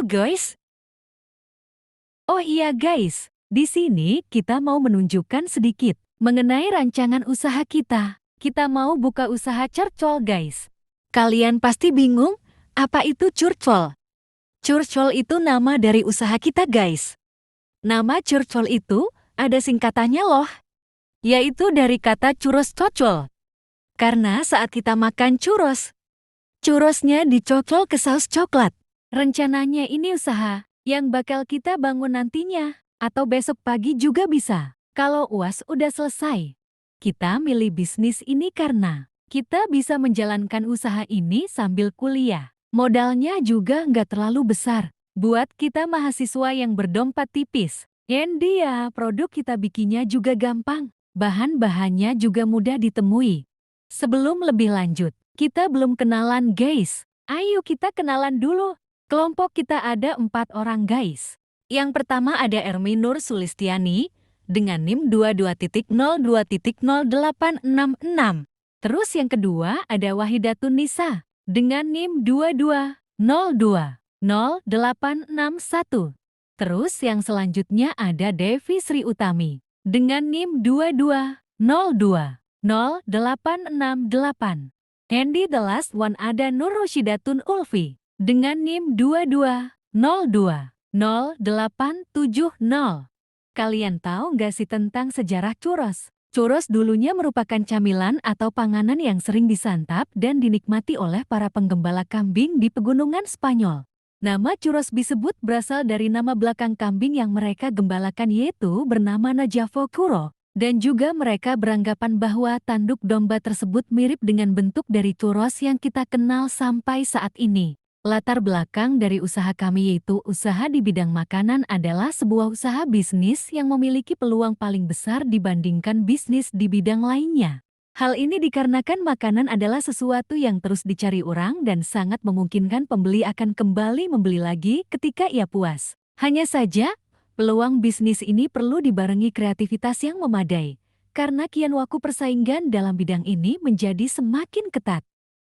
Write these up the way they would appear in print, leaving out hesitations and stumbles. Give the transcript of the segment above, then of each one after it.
Halo guys. Oh iya guys, di sini kita mau menunjukkan sedikit mengenai rancangan usaha kita. Kita mau buka usaha curcol guys. Kalian pasti bingung, apa itu curcol? Curcol itu nama dari usaha kita guys. Nama curcol itu ada singkatannya loh, yaitu dari kata churros cocol. Karena saat kita makan churrosnya dicocol ke saus coklat. Rencananya ini usaha yang bakal kita bangun nantinya, atau besok pagi juga bisa. Kalau UAS udah selesai, kita milih bisnis ini karena kita bisa menjalankan usaha ini sambil kuliah. Modalnya juga nggak terlalu besar. Buat kita mahasiswa yang berdompet tipis. Dan dia, produk kita bikinnya juga gampang. Bahan-bahannya juga mudah ditemui. Sebelum lebih lanjut, kita belum kenalan guys. Ayo kita kenalan dulu. Kelompok kita ada 4 orang guys. Yang pertama ada Ermi Nur Sulistiani dengan NIM 22.02.0866. Terus yang kedua ada Wahidatun Nisa dengan NIM 22.02.0861. Terus yang selanjutnya ada Devi Sri Utami dengan NIM 22.02.0868. And the last one ada Nur Rosyidatun Ulfi dengan NIM 22.02.0870. Kalian tahu nggak sih tentang sejarah churros? Churros dulunya merupakan camilan atau panganan yang sering disantap dan dinikmati oleh para penggembala kambing di pegunungan Spanyol. Nama churros disebut berasal dari nama belakang kambing yang mereka gembalakan yaitu bernama Najafo Kuro. Dan juga mereka beranggapan bahwa tanduk domba tersebut mirip dengan bentuk dari churros yang kita kenal sampai saat ini. Latar belakang dari usaha kami yaitu usaha di bidang makanan adalah sebuah usaha bisnis yang memiliki peluang paling besar dibandingkan bisnis di bidang lainnya. Hal ini dikarenakan makanan adalah sesuatu yang terus dicari orang dan sangat memungkinkan pembeli akan kembali membeli lagi ketika ia puas. Hanya saja, peluang bisnis ini perlu dibarengi kreativitas yang memadai, karena kian waku persaingan dalam bidang ini menjadi semakin ketat.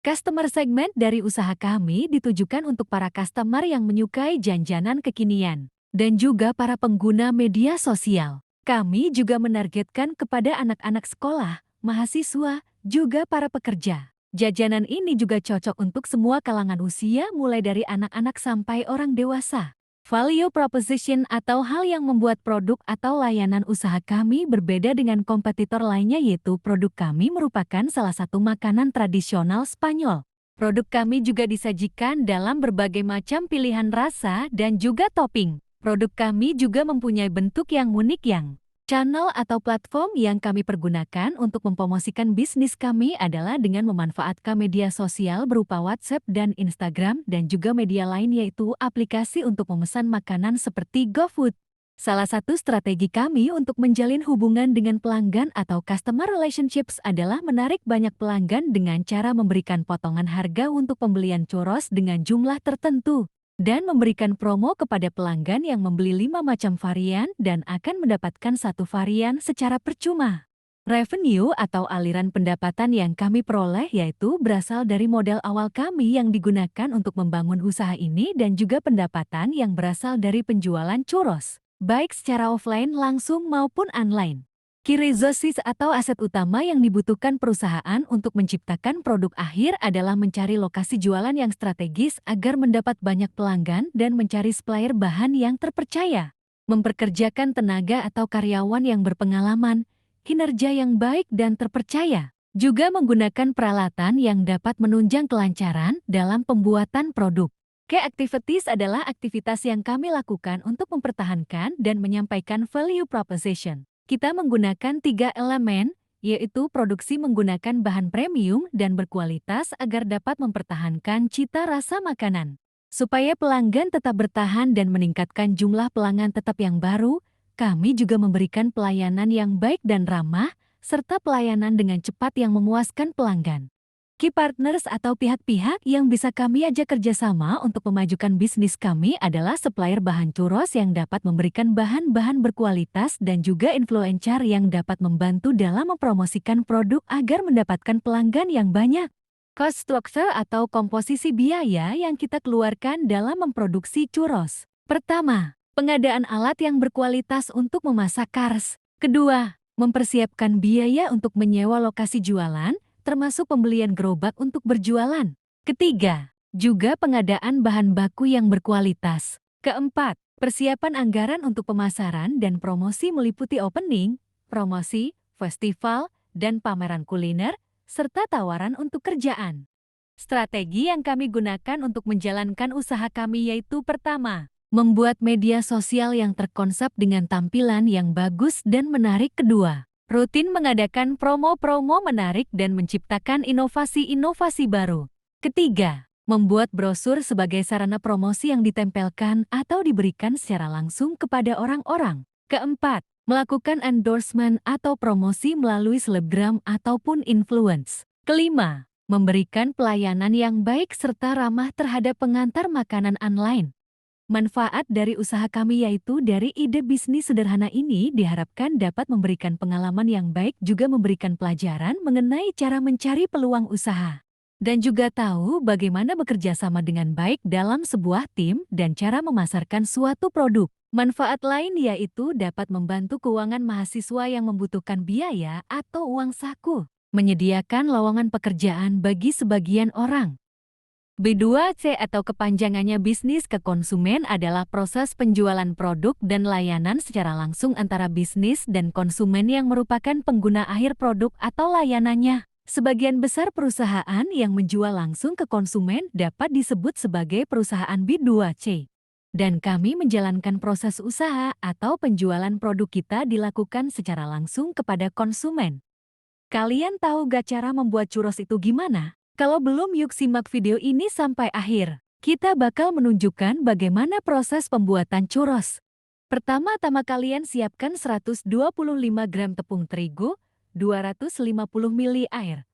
Customer segment dari usaha kami ditujukan untuk para customer yang menyukai jajanan kekinian, dan juga para pengguna media sosial. Kami juga menargetkan kepada anak-anak sekolah, mahasiswa, juga para pekerja. Jajanan ini juga cocok untuk semua kalangan usia mulai dari anak-anak sampai orang dewasa. Value proposition atau hal yang membuat produk atau layanan usaha kami berbeda dengan kompetitor lainnya yaitu produk kami merupakan salah satu makanan tradisional Spanyol. Produk kami juga disajikan dalam berbagai macam pilihan rasa dan juga topping. Produk kami juga mempunyai bentuk yang unik yang channel atau platform yang kami pergunakan untuk mempromosikan bisnis kami adalah dengan memanfaatkan media sosial berupa WhatsApp dan Instagram dan juga media lain yaitu aplikasi untuk memesan makanan seperti GoFood. Salah satu strategi kami untuk menjalin hubungan dengan pelanggan atau customer relationships adalah menarik banyak pelanggan dengan cara memberikan potongan harga untuk pembelian churros dengan jumlah tertentu. Dan memberikan promo kepada pelanggan yang membeli 5 macam varian dan akan mendapatkan satu varian secara percuma. Revenue atau aliran pendapatan yang kami peroleh yaitu berasal dari modal awal kami yang digunakan untuk membangun usaha ini dan juga pendapatan yang berasal dari penjualan churros, baik secara offline langsung maupun online. Key resources atau aset utama yang dibutuhkan perusahaan untuk menciptakan produk akhir adalah mencari lokasi jualan yang strategis agar mendapat banyak pelanggan dan mencari supplier bahan yang terpercaya. Memperkerjakan tenaga atau karyawan yang berpengalaman, kinerja yang baik dan terpercaya. Juga menggunakan peralatan yang dapat menunjang kelancaran dalam pembuatan produk. Key activities adalah aktivitas yang kami lakukan untuk mempertahankan dan menyampaikan value proposition. Kita menggunakan 3 elemen, yaitu produksi menggunakan bahan premium dan berkualitas agar dapat mempertahankan cita rasa makanan. Supaya pelanggan tetap bertahan dan meningkatkan jumlah pelanggan tetap yang baru, kami juga memberikan pelayanan yang baik dan ramah, serta pelayanan dengan cepat yang memuaskan pelanggan. Key partners atau pihak-pihak yang bisa kami ajak kerjasama untuk memajukan bisnis kami adalah supplier bahan churros yang dapat memberikan bahan-bahan berkualitas dan juga influencer yang dapat membantu dalam mempromosikan produk agar mendapatkan pelanggan yang banyak. Cost structure atau komposisi biaya yang kita keluarkan dalam memproduksi churros. Pertama, pengadaan alat yang berkualitas untuk memasak kars. Kedua, mempersiapkan biaya untuk menyewa lokasi jualan, termasuk pembelian gerobak untuk berjualan. Ketiga, juga pengadaan bahan baku yang berkualitas. Keempat, persiapan anggaran untuk pemasaran dan promosi meliputi opening, promosi, festival, dan pameran kuliner, serta tawaran untuk kerjaan. Strategi yang kami gunakan untuk menjalankan usaha kami yaitu pertama, membuat media sosial yang terkonsep dengan tampilan yang bagus dan menarik. Kedua, rutin mengadakan promo-promo menarik dan menciptakan inovasi-inovasi baru. Ketiga, membuat brosur sebagai sarana promosi yang ditempelkan atau diberikan secara langsung kepada orang-orang. Keempat, melakukan endorsement atau promosi melalui selebgram ataupun influence. Kelima, memberikan pelayanan yang baik serta ramah terhadap pengantar makanan online. Manfaat dari usaha kami yaitu dari ide bisnis sederhana ini diharapkan dapat memberikan pengalaman yang baik, juga memberikan pelajaran mengenai cara mencari peluang usaha. Dan juga tahu bagaimana bekerja sama dengan baik dalam sebuah tim dan cara memasarkan suatu produk. Manfaat lain yaitu dapat membantu keuangan mahasiswa yang membutuhkan biaya atau uang saku, menyediakan lowongan pekerjaan bagi sebagian orang. B2C atau kepanjangannya bisnis ke konsumen adalah proses penjualan produk dan layanan secara langsung antara bisnis dan konsumen yang merupakan pengguna akhir produk atau layanannya. Sebagian besar perusahaan yang menjual langsung ke konsumen dapat disebut sebagai perusahaan B2C. Dan kami menjalankan proses usaha atau penjualan produk kita dilakukan secara langsung kepada konsumen. Kalian tahu gak cara membuat churros itu gimana? Kalau belum, yuk simak video ini sampai akhir. Kita bakal menunjukkan bagaimana proses pembuatan churros. Pertama-tama kalian siapkan 125 gram tepung terigu, 250 ml air,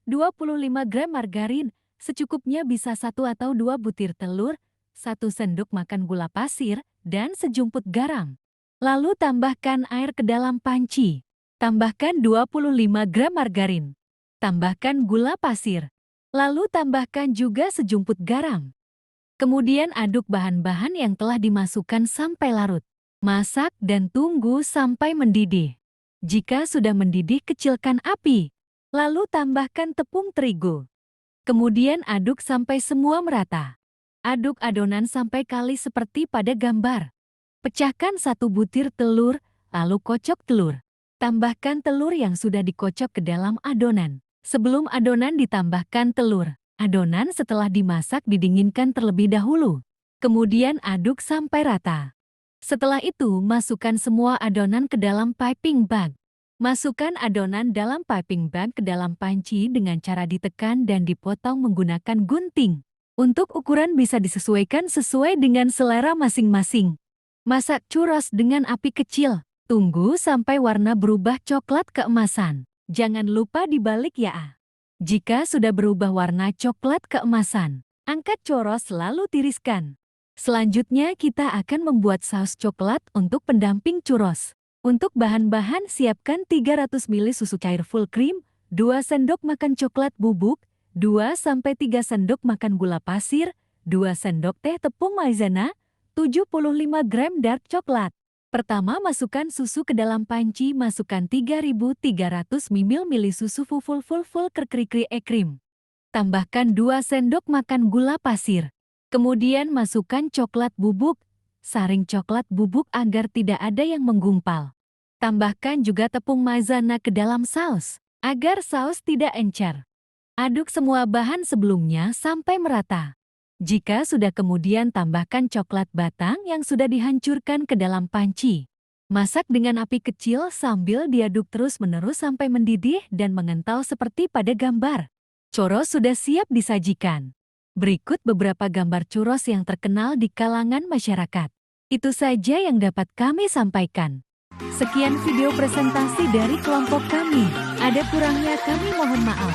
25 gram margarin, secukupnya bisa 1 atau 2 butir telur, 1 sendok makan gula pasir, dan sejumput garam. Lalu tambahkan air ke dalam panci. Tambahkan 25 gram margarin. Tambahkan gula pasir. Lalu tambahkan juga sejumput garam. Kemudian aduk bahan-bahan yang telah dimasukkan sampai larut. Masak dan tunggu sampai mendidih. Jika sudah mendidih, kecilkan api. Lalu tambahkan tepung terigu. Kemudian aduk sampai semua merata. Aduk adonan sampai kalis seperti pada gambar. Pecahkan 1 butir telur, lalu kocok telur. Tambahkan telur yang sudah dikocok ke dalam adonan. Sebelum adonan ditambahkan telur, adonan setelah dimasak didinginkan terlebih dahulu. Kemudian aduk sampai rata. Setelah itu, masukkan semua adonan ke dalam piping bag. Masukkan adonan dalam piping bag ke dalam panci dengan cara ditekan dan dipotong menggunakan gunting. Untuk ukuran bisa disesuaikan sesuai dengan selera masing-masing. Masak churros dengan api kecil. Tunggu sampai warna berubah coklat keemasan. Jangan lupa dibalik ya. Jika sudah berubah warna coklat keemasan, angkat churros lalu tiriskan. Selanjutnya kita akan membuat saus coklat untuk pendamping churros. Untuk bahan-bahan siapkan 300 ml susu cair full cream, 2 sendok makan coklat bubuk, 2-3 sendok makan gula pasir, 2 sendok teh tepung maizena, 75 gram dark coklat. Pertama, masukkan susu ke dalam panci, masukkan 3.300 ml susu full kri cream. Tambahkan 2 sendok makan gula pasir. Kemudian masukkan coklat bubuk, saring coklat bubuk agar tidak ada yang menggumpal. Tambahkan juga tepung maizena ke dalam saus, agar saus tidak encer. Aduk semua bahan sebelumnya sampai merata. Jika sudah, kemudian tambahkan coklat batang yang sudah dihancurkan ke dalam panci. Masak dengan api kecil sambil diaduk terus-menerus sampai mendidih dan mengental seperti pada gambar. Churros sudah siap disajikan. Berikut beberapa gambar churros yang terkenal di kalangan masyarakat. Itu saja yang dapat kami sampaikan. Sekian video presentasi dari kelompok kami. Ada kurangnya kami mohon maaf.